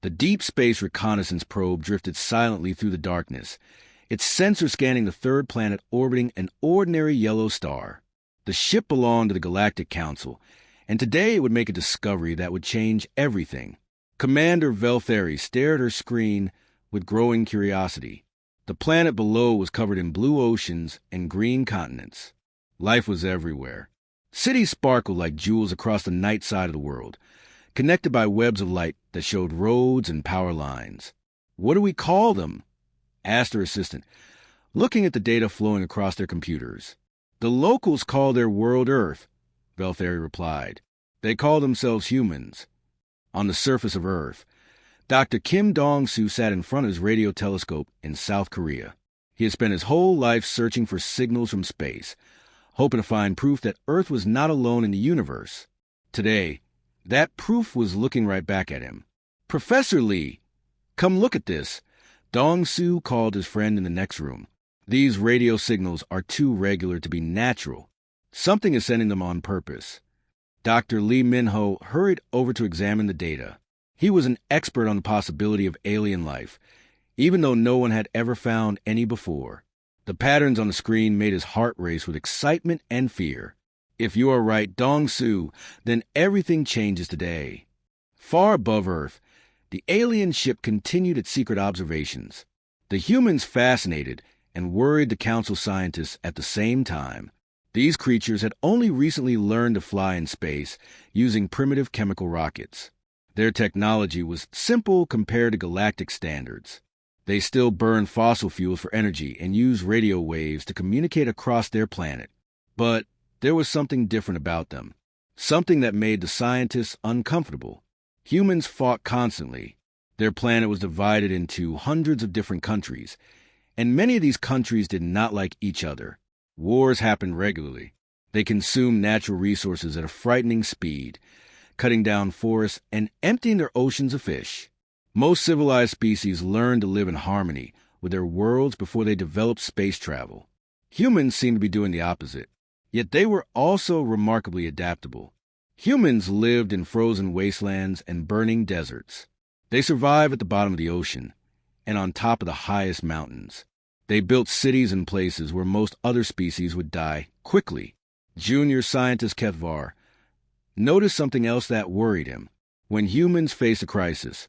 The deep space reconnaissance probe drifted silently through the darkness, its sensor scanning the third planet orbiting an ordinary yellow star. The ship belonged to the Galactic Council, and today it would make a discovery that would change everything. Commander Veltheri stared at her screen with growing curiosity. The planet below was covered in blue oceans and green continents. Life was everywhere. Cities sparkled like jewels across the night side of the world, connected by webs of light that showed roads and power lines. "What do we call them?" asked her assistant, looking at the data flowing across their computers. "The locals call their world Earth," Veltheri replied. "They call themselves humans." On the surface of Earth, Dr. Kim Dong-soo sat in front of his radio telescope in South Korea. He had spent his whole life searching for signals from space, hoping to find proof that Earth was not alone in the universe. Today, that proof was looking right back at him. "Professor Lee, come look at this," Dong-soo called his friend in the next room. "These radio signals are too regular to be natural. Something is sending them on purpose." Dr. Lee Min-ho hurried over to examine the data. He was an expert on the possibility of alien life, even though no one had ever found any before. The patterns on the screen made his heart race with excitement and fear. If you are right, Dong-soo, then everything changes today. Far above Earth, the alien ship continued its secret observations. The humans fascinated and worried the council scientists at the same time. These creatures had only recently learned to fly in space using primitive chemical rockets. Their technology was simple compared to galactic standards. They still burned fossil fuels for energy and used radio waves to communicate across their planet. But there was something different about them, something that made the scientists uncomfortable. Humans fought constantly. Their planet was divided into hundreds of different countries, and many of these countries did not like each other. Wars happened regularly. They consumed natural resources at a frightening speed, cutting down forests and emptying their oceans of fish. Most civilized species learned to live in harmony with their worlds before they developed space travel. Humans seemed to be doing the opposite, yet they were also remarkably adaptable. Humans lived in frozen wastelands and burning deserts. They survived at the bottom of the ocean and on top of the highest mountains. They built cities in places where most other species would die quickly. Junior scientist Ketvar noticed something else that worried him. When humans faced a crisis,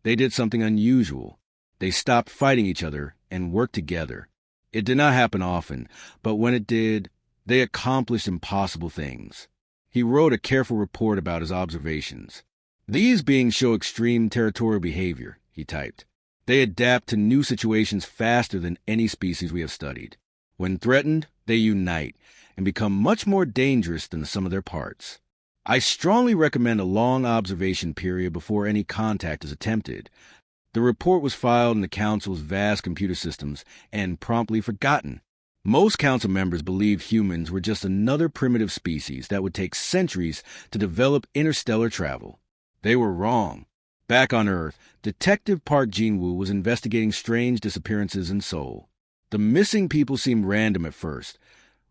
they did something unusual. They stopped fighting each other and worked together. It did not happen often, but when it did, they accomplished impossible things. He wrote a careful report about his observations. "These beings show extreme territorial behavior," he typed. "They adapt to new situations faster than any species we have studied. When threatened, they unite and become much more dangerous than the sum of their parts. I strongly recommend a long observation period before any contact is attempted." The report was filed in the Council's vast computer systems and promptly forgotten. Most Council members believed humans were just another primitive species that would take centuries to develop interstellar travel. They were wrong. Back on Earth, Detective Park Jin-woo was investigating strange disappearances in Seoul. The missing people seemed random at first,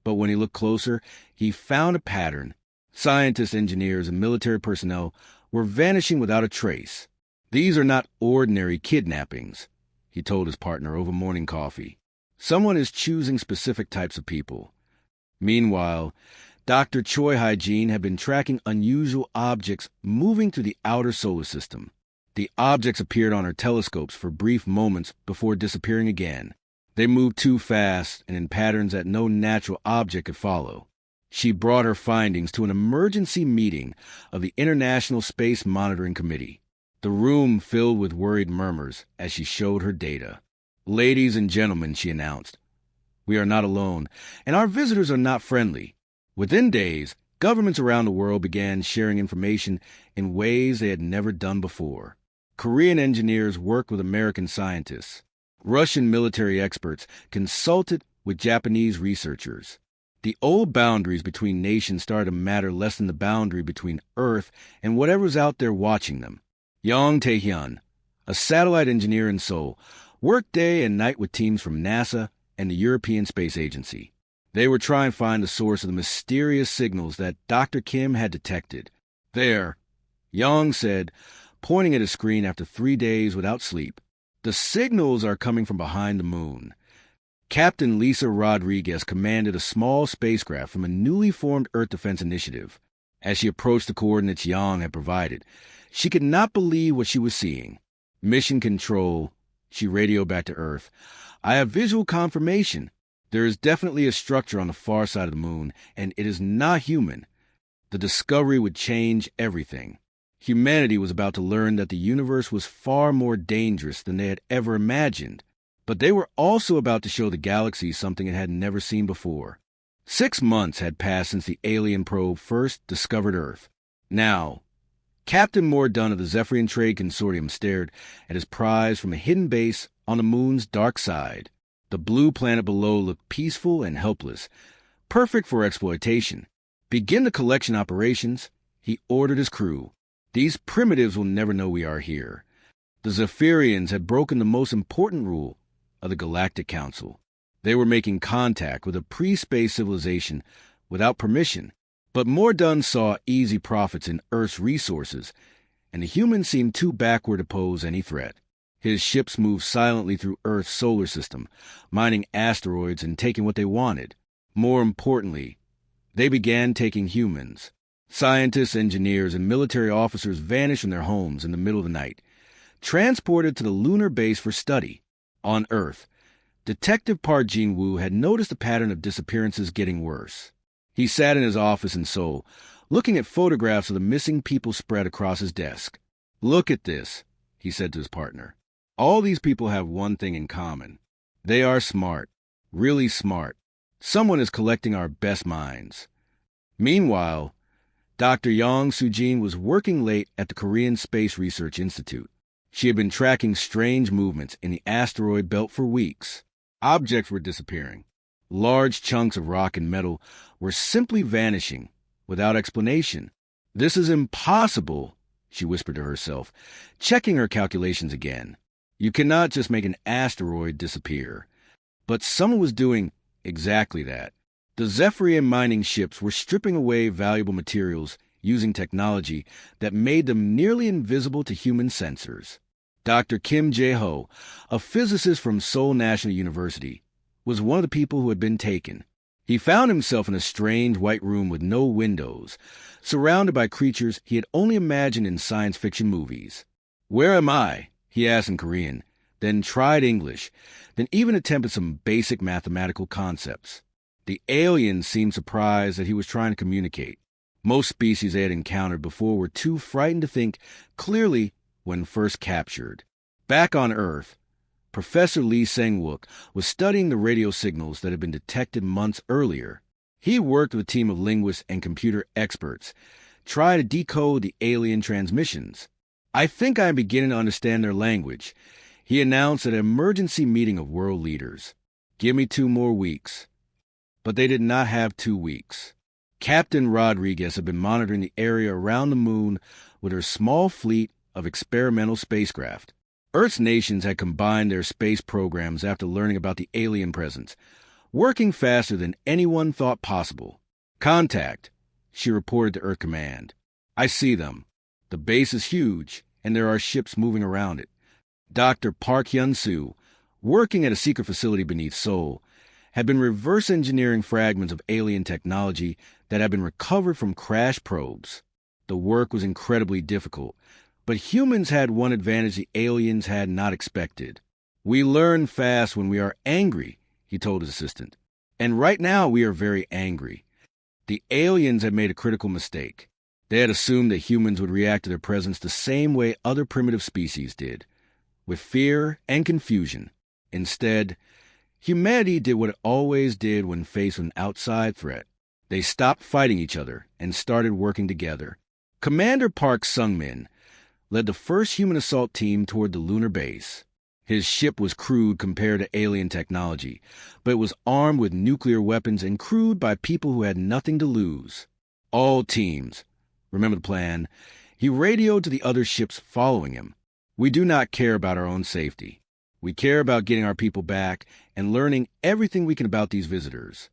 but when he looked closer, he found a pattern. Scientists, engineers, and military personnel were vanishing without a trace. "These are not ordinary kidnappings," he told his partner over morning coffee. "Someone is choosing specific types of people." Meanwhile, Dr. Choi Hygiene had been tracking unusual objects moving through the outer solar system. The objects appeared on her telescopes for brief moments before disappearing again. They moved too fast and in patterns that no natural object could follow. She brought her findings to an emergency meeting of the International Space Monitoring Committee. The room filled with worried murmurs as she showed her data. "Ladies and gentlemen," she announced, "we are not alone, and our visitors are not friendly." Within days, governments around the world began sharing information in ways they had never done before. Korean engineers worked with American scientists. Russian military experts consulted with Japanese researchers. The old boundaries between nations started to matter less than the boundary between Earth and whatever was out there watching them. Yong Tae-hyun, a satellite engineer in Seoul, worked day and night with teams from NASA and the European Space Agency. They were trying to find the source of the mysterious signals that Dr. Kim had detected. "There," Yong said, pointing at his screen after 3 days without sleep. The signals are coming from behind the moon. Captain Lisa Rodriguez commanded a small spacecraft from a newly formed Earth Defense Initiative. As she approached the coordinates Yang had provided, she could not believe what she was seeing. Mission Control, she radioed back to Earth. I have visual confirmation. There is definitely a structure on the far side of the moon, and it is not human. The discovery would change everything. Humanity was about to learn that the universe was far more dangerous than they had ever imagined. But they were also about to show the galaxy something it had never seen before. 6 months had passed since the alien probe first discovered Earth. Now, Captain Mordun of the Zephyrian Trade Consortium stared at his prize from a hidden base on the moon's dark side. The blue planet below looked peaceful and helpless, perfect for exploitation. Begin the collection operations, he ordered his crew. These primitives will never know we are here. The Zephyrians had broken the most important rule of the Galactic Council. They were making contact with a pre-space civilization without permission. But Mordun saw easy profits in Earth's resources, and the humans seemed too backward to pose any threat. His ships moved silently through Earth's solar system, mining asteroids and taking what they wanted. More importantly, they began taking humans. Scientists, engineers, and military officers vanished from their homes in the middle of the night, transported to the lunar base for study. On Earth, Detective Park Jin-woo had noticed the pattern of disappearances getting worse. He sat in his office in Seoul, looking at photographs of the missing people spread across his desk. "Look at this," he said to his partner. "All these people have one thing in common. They are smart, really smart. Someone is collecting our best minds." Meanwhile, Dr. Yang Soo-jin was working late at the Korean Space Research Institute. She had been tracking strange movements in the asteroid belt for weeks. Objects were disappearing. Large chunks of rock and metal were simply vanishing without explanation. "This is impossible," she whispered to herself, checking her calculations again. You cannot just make an asteroid disappear. But someone was doing exactly that. The Zephyrian mining ships were stripping away valuable materials using technology that made them nearly invisible to human sensors. Dr. Kim Jae-ho, a physicist from Seoul National University, was one of the people who had been taken. He found himself in a strange white room with no windows, surrounded by creatures he had only imagined in science fiction movies. "Where am I?" he asked in Korean, then tried English, then even attempted some basic mathematical concepts. The aliens seemed surprised that he was trying to communicate. Most species they had encountered before were too frightened to think clearly when first captured. Back on Earth, Professor Lee Sang-wook was studying the radio signals that had been detected months earlier. He worked with a team of linguists and computer experts, trying to decode the alien transmissions. "I think I am beginning to understand their language," he announced at an emergency meeting of world leaders. "Give me 2 more weeks." But they did not have 2 weeks. Captain Rodriguez had been monitoring the area around the moon with her small fleet of experimental spacecraft. Earth's nations had combined their space programs after learning about the alien presence, working faster than anyone thought possible. "Contact," she reported to Earth Command. "I see them. The base is huge, and there are ships moving around it." Dr. Park Hyun-soo, working at a secret facility beneath Seoul, had been reverse engineering fragments of alien technology that had been recovered from crash probes. The work was incredibly difficult, but humans had one advantage the aliens had not expected. "We learn fast when we are angry," he told his assistant. "And right now we are very angry." The aliens had made a critical mistake. They had assumed that humans would react to their presence the same way other primitive species did, with fear and confusion. Instead, humanity did what it always did when faced with an outside threat. They stopped fighting each other and started working together. Commander Park Sung-min led the first human assault team toward the lunar base. His ship was crude compared to alien technology, but it was armed with nuclear weapons and crewed by people who had nothing to lose. "All teams, remember the plan." He radioed to the other ships following him. "We do not care about our own safety. We care about getting our people back and learning everything we can about these visitors."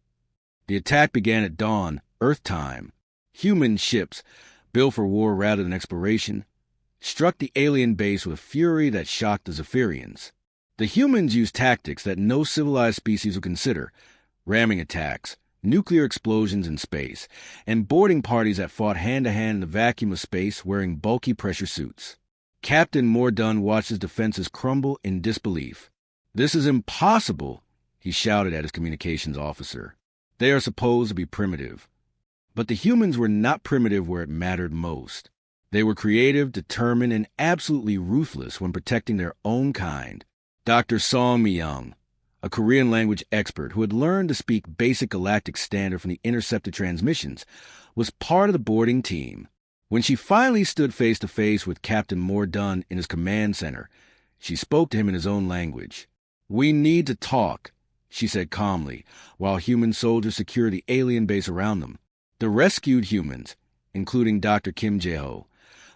The attack began at dawn, Earth time. Human ships, built for war rather than exploration, struck the alien base with a fury that shocked the Zephyrians. The humans used tactics that no civilized species would consider: ramming attacks, nuclear explosions in space, and boarding parties that fought hand-to-hand in the vacuum of space wearing bulky pressure suits. Captain Mordun watched his defenses crumble in disbelief. "This is impossible," he shouted at his communications officer. "They are supposed to be primitive." But the humans were not primitive where it mattered most. They were creative, determined, and absolutely ruthless when protecting their own kind. Dr. Song Myung, a Korean language expert who had learned to speak basic galactic standard from the intercepted transmissions, was part of the boarding team. When she finally stood face to face with Captain Mordun in his command center, she spoke to him in his own language. "We need to talk," she said calmly, while human soldiers secured the alien base around them. The rescued humans, including Dr. Kim Jae-ho,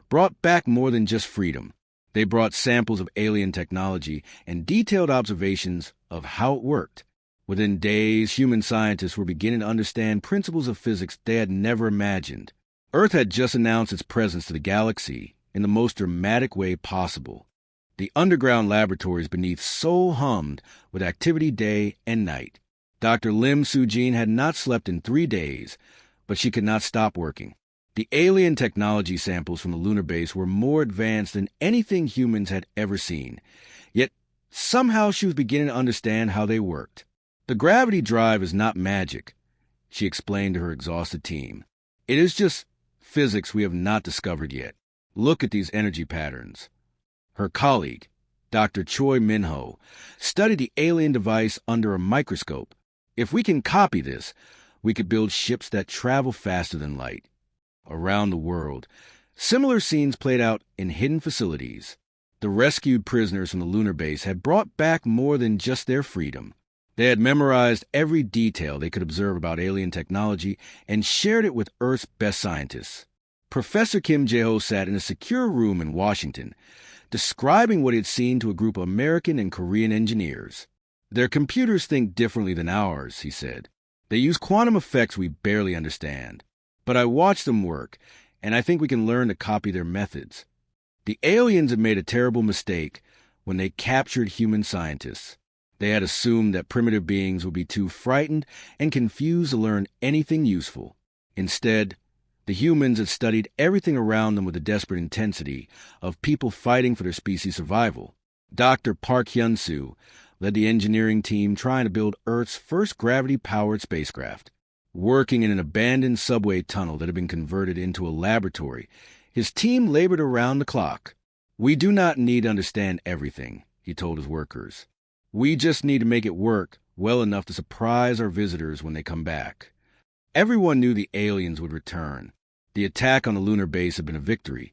brought back more than just freedom. They brought samples of alien technology and detailed observations of how it worked. Within days, human scientists were beginning to understand principles of physics they had never imagined. Earth had just announced its presence to the galaxy in the most dramatic way possible. The underground laboratories beneath Seoul hummed with activity day and night. Dr. Lim Soo-jin had not slept in 3 days, but she could not stop working. The alien technology samples from the lunar base were more advanced than anything humans had ever seen. Yet, somehow she was beginning to understand how they worked. "The gravity drive is not magic," she explained to her exhausted team. "It is just physics we have not discovered yet. Look at these energy patterns." Her colleague, Dr. Choi Min-ho, studied the alien device under a microscope. "If we can copy this, we could build ships that travel faster than light." Around the world, similar scenes played out in hidden facilities. The rescued prisoners from the lunar base had brought back more than just their freedom. They had memorized every detail they could observe about alien technology and shared it with Earth's best scientists. Professor Kim Jae-ho sat in a secure room in Washington, describing what he had seen to a group of American and Korean engineers. "Their computers think differently than ours," he said. "They use quantum effects we barely understand. But I watched them work, and I think we can learn to copy their methods." The aliens had made a terrible mistake when they captured human scientists. They had assumed that primitive beings would be too frightened and confused to learn anything useful. Instead, the humans had studied everything around them with the desperate intensity of people fighting for their species' survival. Dr. Park Hyun-soo led the engineering team trying to build Earth's first gravity-powered spacecraft. Working in an abandoned subway tunnel that had been converted into a laboratory, his team labored around the clock. "We do not need to understand everything," he told his workers. "We just need to make it work well enough to surprise our visitors when they come back." Everyone knew the aliens would return. The attack on the lunar base had been a victory,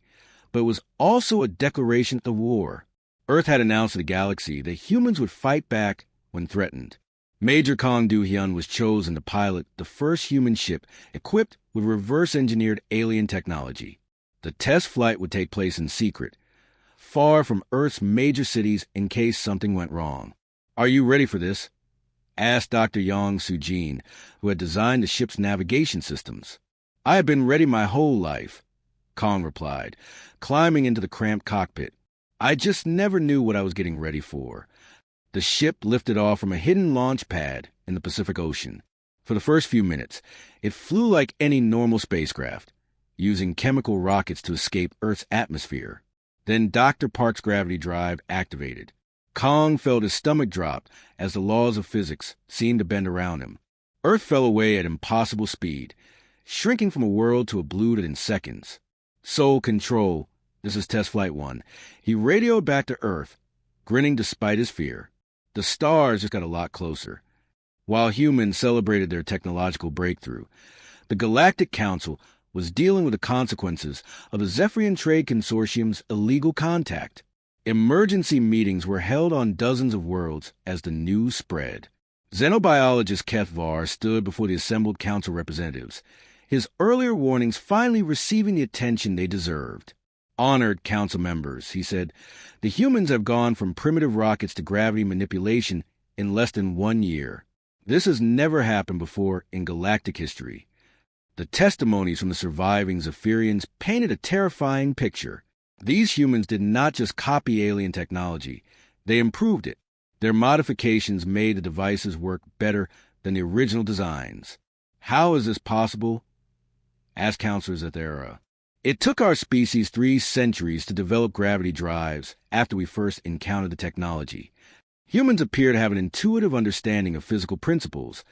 but it was also a declaration of war. Earth had announced to the galaxy that humans would fight back when threatened. Major Kong Do-hyun was chosen to pilot the first human ship equipped with reverse-engineered alien technology. The test flight would take place in secret, far from Earth's major cities in case something went wrong. "Are you ready for this?" asked Dr. Yong Soo-jin, who had designed the ship's navigation systems. "I have been ready my whole life," Kong replied, climbing into the cramped cockpit. "I just never knew what I was getting ready for." The ship lifted off from a hidden launch pad in the Pacific Ocean. For the first few minutes, it flew like any normal spacecraft, using chemical rockets to escape Earth's atmosphere. Then Dr. Park's gravity drive activated. Kong felt his stomach drop as the laws of physics seemed to bend around him. Earth fell away at impossible speed, shrinking from a world to obliterate in seconds. "Soul Control, this is Test Flight 1. He radioed back to Earth, grinning despite his fear. The stars just got a lot closer. While humans celebrated their technological breakthrough, the Galactic Council was dealing with the consequences of the Zephyrian Trade Consortium's illegal contact. Emergency meetings were held on dozens of worlds as the news spread. Xenobiologist Keth Var stood before the assembled council representatives, his earlier warnings finally receiving the attention they deserved. "Honored council members," he said, "the humans have gone from primitive rockets to gravity manipulation in less than 1 year. This has never happened before in galactic history." The testimonies from the surviving Zephyrians painted a terrifying picture. These humans did not just copy alien technology, they improved it. Their modifications made the devices work better than the original designs. How is this possible? Asked counselors at the era. It took our species 3 centuries to develop gravity drives after we first encountered the technology. Humans appear to have an intuitive understanding of physical principles,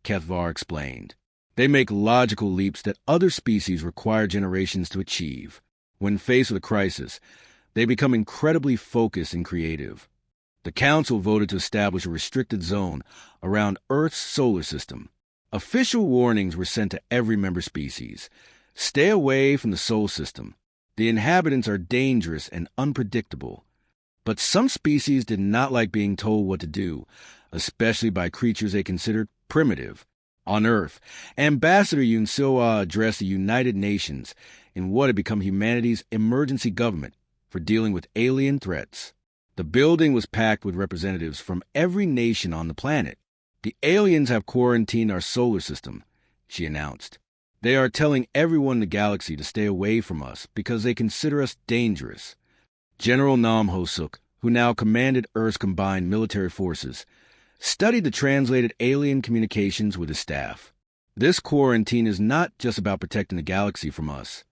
HFY explained. They make logical leaps that other species require generations to achieve. When faced with a crisis, they become incredibly focused and creative. The Council voted to establish a restricted zone around Earth's solar system. Official warnings were sent to every member species. Stay away from the solar system. The inhabitants are dangerous and unpredictable. But some species did not like being told what to do, especially by creatures they considered primitive. On Earth, Ambassador Yoon Seo-ah addressed the United Nations in what had become humanity's emergency government for dealing with alien threats. The building was packed with representatives from every nation on the planet. The aliens have quarantined our solar system, she announced. They are telling everyone in the galaxy to stay away from us because they consider us dangerous. General Nam Ho-suk, who now commanded Earth's combined military forces, studied the translated alien communications with his staff. This quarantine is not just about protecting the galaxy from us,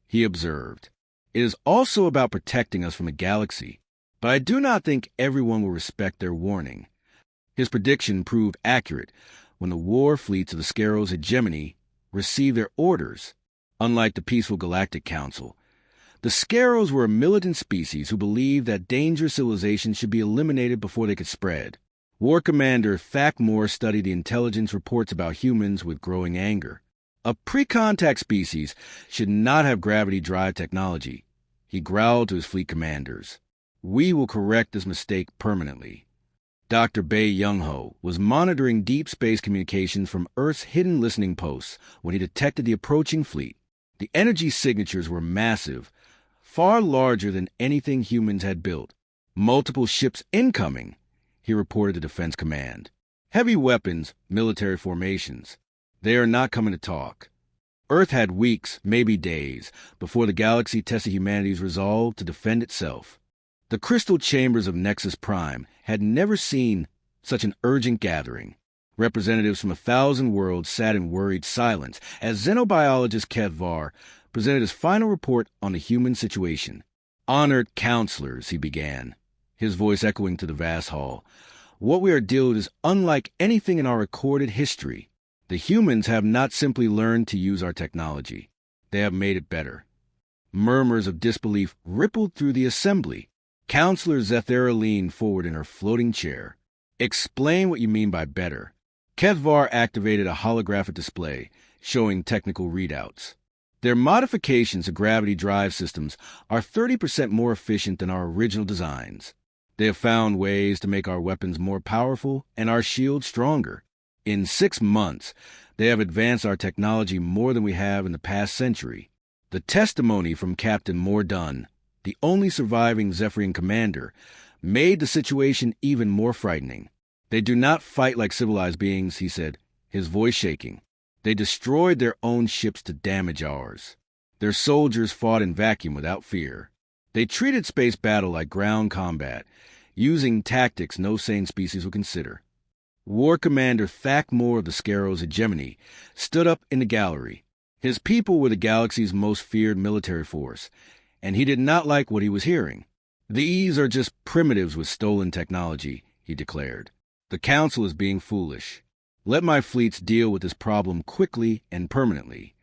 he observed. It is also about protecting us from the galaxy. But I do not think everyone will respect their warning. His prediction proved accurate when the war fleets of the Scaros hegemony received their orders. Unlike the peaceful Galactic Council, the Scaros were a militant species who believed that dangerous civilizations should be eliminated before they could spread. War Commander Thakmore studied the intelligence reports about humans with growing anger. A pre-contact species should not have gravity drive technology, he growled to his fleet commanders. We will correct this mistake permanently. Dr. Bae Young-ho was monitoring deep space communications from Earth's hidden listening posts when he detected the approaching fleet. The energy signatures were massive, far larger than anything humans had built. Multiple ships incoming, he reported to Defense Command. Heavy weapons, military formations. They are not coming to talk. Earth had weeks, maybe days, before the galaxy tested humanity's resolve to defend itself. The crystal chambers of Nexus Prime had never seen such an urgent gathering. Representatives from 1,000 worlds sat in worried silence as xenobiologist HFY presented his final report on the human situation. Honored counselors, he began, his voice echoing to the vast hall. What we are dealing with is unlike anything in our recorded history. The humans have not simply learned to use our technology. They have made it better. Murmurs of disbelief rippled through the assembly. Counselor Zethera leaned forward in her floating chair. Explain what you mean by better. HFY activated a holographic display showing technical readouts. Their modifications to gravity drive systems are 30% more efficient than our original designs. They have found ways to make our weapons more powerful and our shields stronger. In 6 months, they have advanced our technology more than we have in the past century. The testimony from Captain Mordun, the only surviving Zephyrian commander, made the situation even more frightening. They do not fight like civilized beings, he said, his voice shaking. They destroyed their own ships to damage ours. Their soldiers fought in vacuum without fear. They treated space battle like ground combat, using tactics no sane species would consider. War Commander Thakmore of the Scaros hegemony stood up in the gallery. His people were the galaxy's most feared military force, and he did not like what he was hearing. These are just primitives with stolen technology, he declared. The Council is being foolish. Let my fleets deal with this problem quickly and permanently.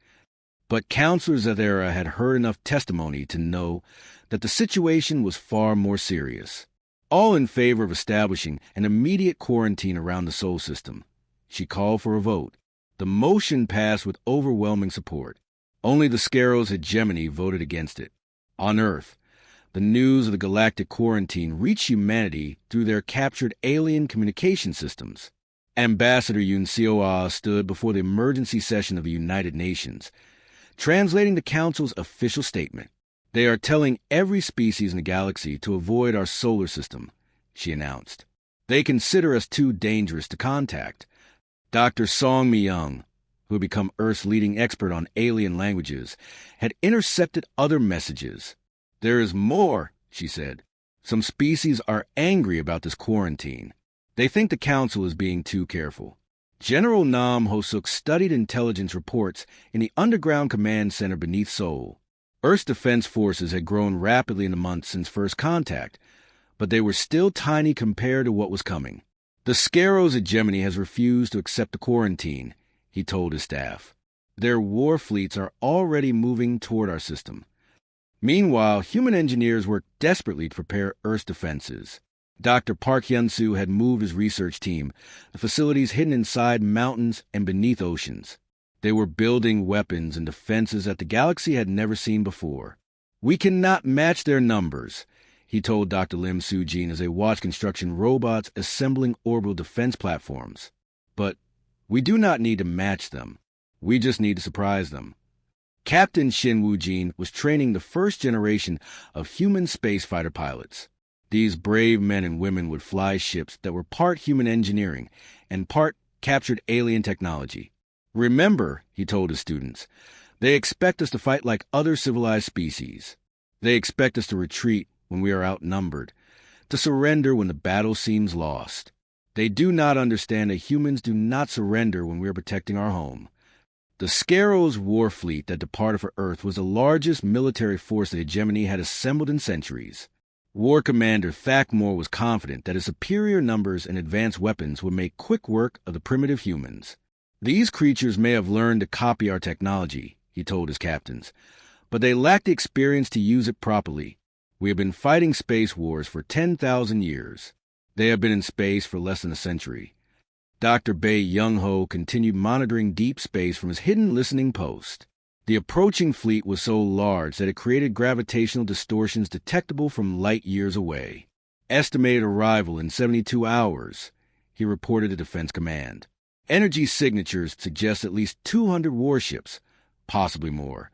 But Counselor Zethera had heard enough testimony to know that the situation was far more serious. All in favor of establishing an immediate quarantine around the Sol system. She called for a vote. The motion passed with overwhelming support. Only the Scaros hegemony voted against it. On Earth, the news of the galactic quarantine reached humanity through their captured alien communication systems. Ambassador Yoon Seo-ah stood before the emergency session of the United Nations, translating the Council's official statement. They are telling every species in the galaxy to avoid our solar system, she announced. They consider us too dangerous to contact. Dr. Song Mi-young, who had become Earth's leading expert on alien languages, had intercepted other messages. "There is more," she said. "Some species are angry about this quarantine. They think the Council is being too careful." General Nam Hosuk studied intelligence reports in the underground command center beneath Seoul. Earth's defense forces had grown rapidly in the months since first contact, but they were still tiny compared to what was coming. "The Scaro's hegemony has refused to accept the quarantine," he told his staff. "Their war fleets are already moving toward our system." Meanwhile, human engineers worked desperately to prepare Earth's defenses. Dr. Park Hyun-soo had moved his research team, the facilities hidden inside mountains and beneath oceans. They were building weapons and defenses that the galaxy had never seen before. "We cannot match their numbers," he told Dr. Lim Soo-jin as they watched construction robots assembling orbital defense platforms. "But we do not need to match them. We just need to surprise them." Captain Shin Woo-jin was training the first generation of human space fighter pilots. These brave men and women would fly ships that were part human engineering and part captured alien technology. "Remember," he told his students, "they expect us to fight like other civilized species. They expect us to retreat when we are outnumbered, to surrender when the battle seems lost. They do not understand that humans do not surrender when we are protecting our home." The Scaro's war fleet that departed for Earth was the largest military force the hegemony had assembled in centuries. War Commander Thakmore was confident that his superior numbers and advanced weapons would make quick work of the primitive humans. "These creatures may have learned to copy our technology," he told his captains, "but they lack the experience to use it properly. We have been fighting space wars for 10,000 years. They have been in space for less than a century." Dr. Bae Young-ho continued monitoring deep space from his hidden listening post. The approaching fleet was so large that it created gravitational distortions detectable from light years away. "Estimated arrival in 72 hours, he reported to Defense Command. "Energy signatures suggest at least 200 warships, possibly more."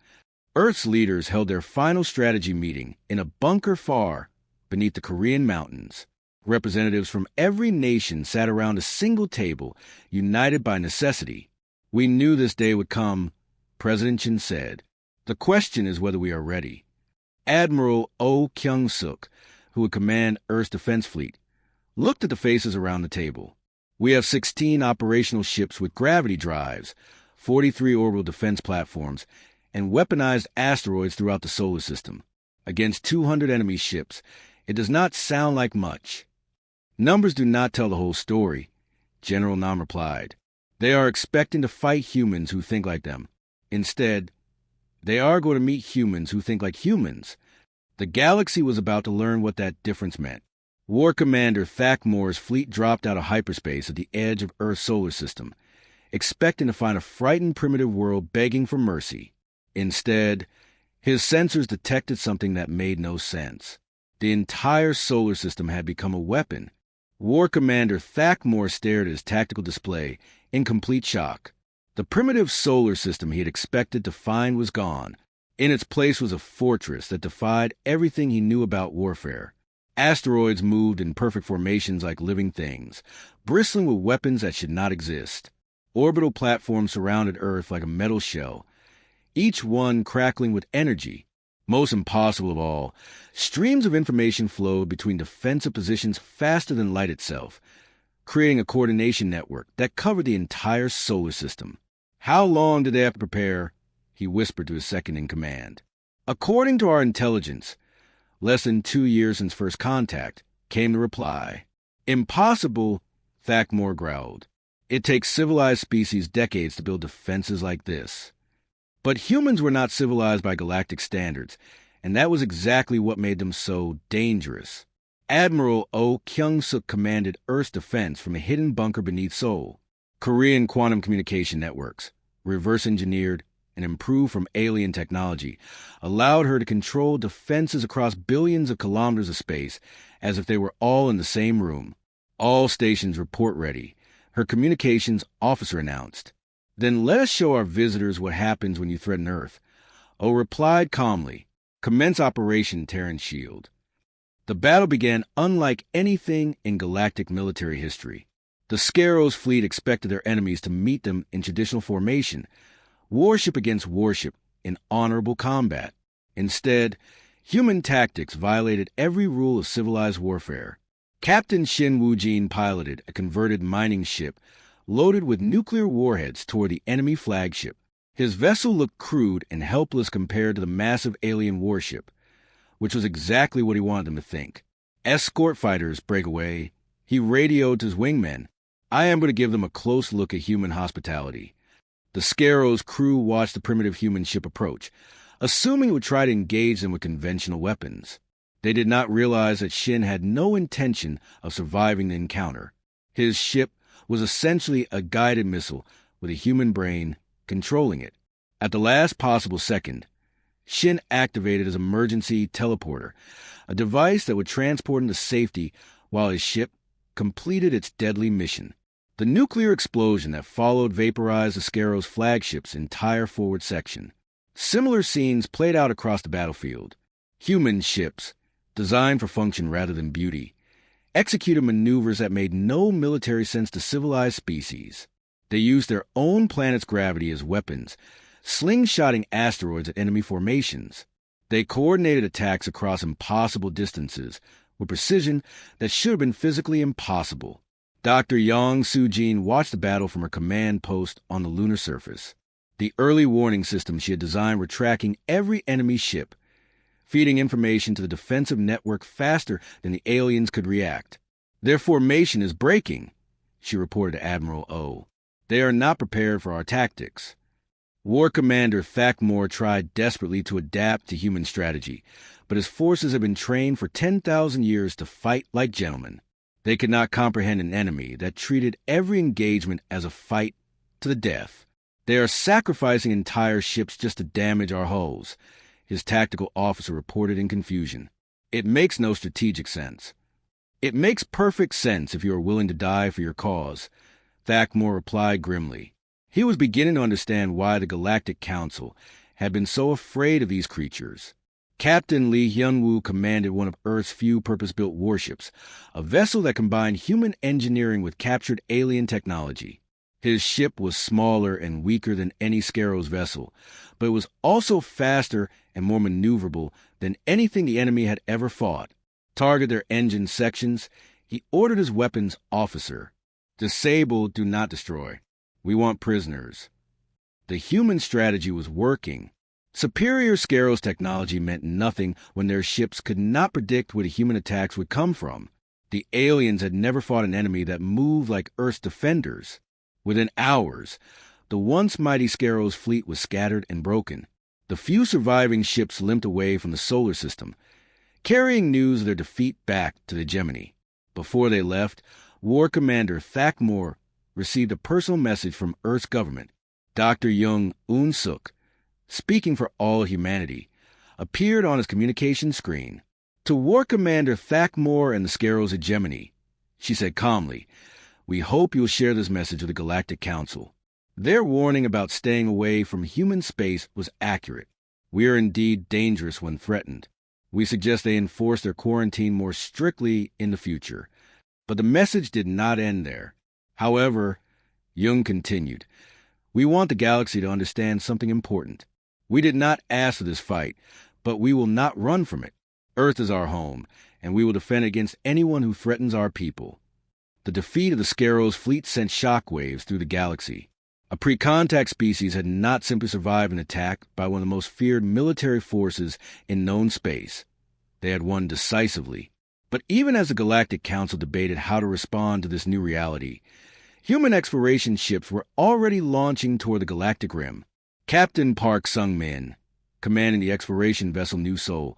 Earth's leaders held their final strategy meeting in a bunker far beneath the Korean mountains. Representatives from every nation sat around a single table, united by necessity. "We knew this day would come," President Chin said. "The question is whether we are ready." Admiral Oh Kyung-suk, who would command Earth's defense fleet, looked at the faces around the table. "We have 16 operational ships with gravity drives, 43 orbital defense platforms, and weaponized asteroids throughout the solar system. Against 200 enemy ships, it does not sound like much." "Numbers do not tell the whole story," General Nam replied. "They are expecting to fight humans who think like them. Instead, they are going to meet humans who think like humans." The galaxy was about to learn what that difference meant. War Commander Thakmore's fleet dropped out of hyperspace at the edge of Earth's solar system, expecting to find a frightened primitive world begging for mercy. Instead, his sensors detected something that made no sense. The entire solar system had become a weapon. War Commander Thakmore stared at his tactical display in complete shock. The primitive solar system he had expected to find was gone. In its place was a fortress that defied everything he knew about warfare. Asteroids moved in perfect formations like living things, bristling with weapons that should not exist. Orbital platforms surrounded Earth like a metal shell, each one crackling with energy. Most impossible of all, streams of information flowed between defensive positions faster than light itself, creating a coordination network that covered the entire solar system. "How long do they have to prepare?" he whispered to his second in command. "According to our intelligence, less than 2 years since first contact," came the reply. "Impossible," Thakmore growled. "It takes civilized species decades to build defenses like this." But humans were not civilized by galactic standards, and that was exactly what made them so dangerous. Admiral Oh Kyung-suk commanded Earth's defense from a hidden bunker beneath Seoul. Korean quantum communication networks, reverse-engineered and improved from alien technology, allowed her to control defenses across billions of kilometers of space as if they were all in the same room. "All stations report ready," her communications officer announced. "Then let us show our visitors what happens when you threaten Earth." Oh replied calmly, "Commence Operation Terran Shield." The battle began unlike anything in galactic military history. The Scaro's fleet expected their enemies to meet them in traditional formation, warship against warship, in honorable combat. Instead, Human tactics violated every rule of civilized warfare. Captain Shin Woo-jin piloted a converted mining ship loaded with nuclear warheads toward the enemy flagship. His vessel looked crude and helpless compared to the massive alien warship, which was exactly what he wanted them to think. Escort fighters break away. He radioed to his wingmen. I am going to give them a close look at human hospitality. The Scarrow's crew watched the primitive human ship approach, assuming it would try to engage them with conventional weapons. They did not realize that Shin had no intention of surviving the encounter. His ship was essentially a guided missile with a human brain controlling it. At the last possible second, Shin activated his emergency teleporter, a device that would transport him to safety while his ship completed its deadly mission. The nuclear explosion that followed vaporized the Scarrow's flagship's entire forward section. Similar scenes played out across the battlefield. Human ships, designed for function rather than beauty, executed maneuvers that made no military sense to civilized species. They used their own planet's gravity as weapons, slingshotting asteroids at enemy formations. They coordinated attacks across impossible distances with precision that should have been physically impossible. Dr. Yang Soo-jin watched the battle from her command post on the lunar surface. The early warning systems she had designed were tracking every enemy ship, feeding information to the defensive network faster than the aliens could react. Their formation is breaking, she reported to Admiral O. They are not prepared for our tactics. War Commander Thakmore tried desperately to adapt to human strategy, but his forces have been trained for 10,000 years to fight like gentlemen. They could not comprehend an enemy that treated every engagement as a fight to the death. They are sacrificing entire ships just to damage our hulls, his tactical officer reported in confusion. It makes no strategic sense. It makes perfect sense if you are willing to die for your cause, Thakmore replied grimly. He was beginning to understand why the Galactic Council had been so afraid of these creatures. Captain Lee Hyun-woo commanded one of Earth's few purpose-built warships, a vessel that combined human engineering with captured alien technology. His ship was smaller and weaker than any Scarrow's vessel, but it was also faster and more maneuverable than anything the enemy had ever fought. Target their engine sections, he ordered his weapons officer. Disable, do not destroy. We want prisoners. The human strategy was working. Superior Scarrow's technology meant nothing when their ships could not predict where the human attacks would come from. The aliens had never fought an enemy that moved like Earth's defenders. Within hours, the once mighty Scarrow's fleet was scattered and broken. The few surviving ships limped away from the solar system, carrying news of their defeat back to the Gemini. Before they left, War Commander Thakmore received a personal message from Earth's government. Dr. Jung Un-suk, speaking for all humanity, appeared on his communication screen. To War Commander Thakmore and the Scarrow's hegemony, she said calmly, we hope you'll share this message with the Galactic Council. Their warning about staying away from human space was accurate. We are indeed dangerous when threatened. We suggest they enforce their quarantine more strictly in the future. But the message did not end there. However, Jung continued, we want the galaxy to understand something important. We did not ask for this fight, but we will not run from it. Earth is our home, and we will defend against anyone who threatens our people. The defeat of the Scarrow's fleet sent shockwaves through the galaxy. A pre-contact species had not simply survived an attack by one of the most feared military forces in known space. They had won decisively. But even as the Galactic Council debated how to respond to this new reality, human exploration ships were already launching toward the galactic rim. Captain Park Sung-min, commanding the exploration vessel New Seoul,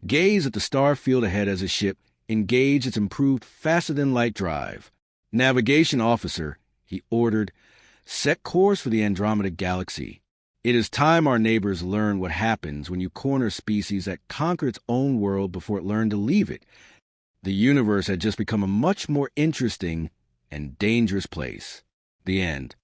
gazed at the star field ahead as his ship engaged its improved faster-than-light drive. Navigation officer, he ordered, set course for the Andromeda Galaxy. It is time our neighbors learn what happens when you corner a species that conquered its own world before it learned to leave it. The universe had just become a much more interesting and dangerous place. The end.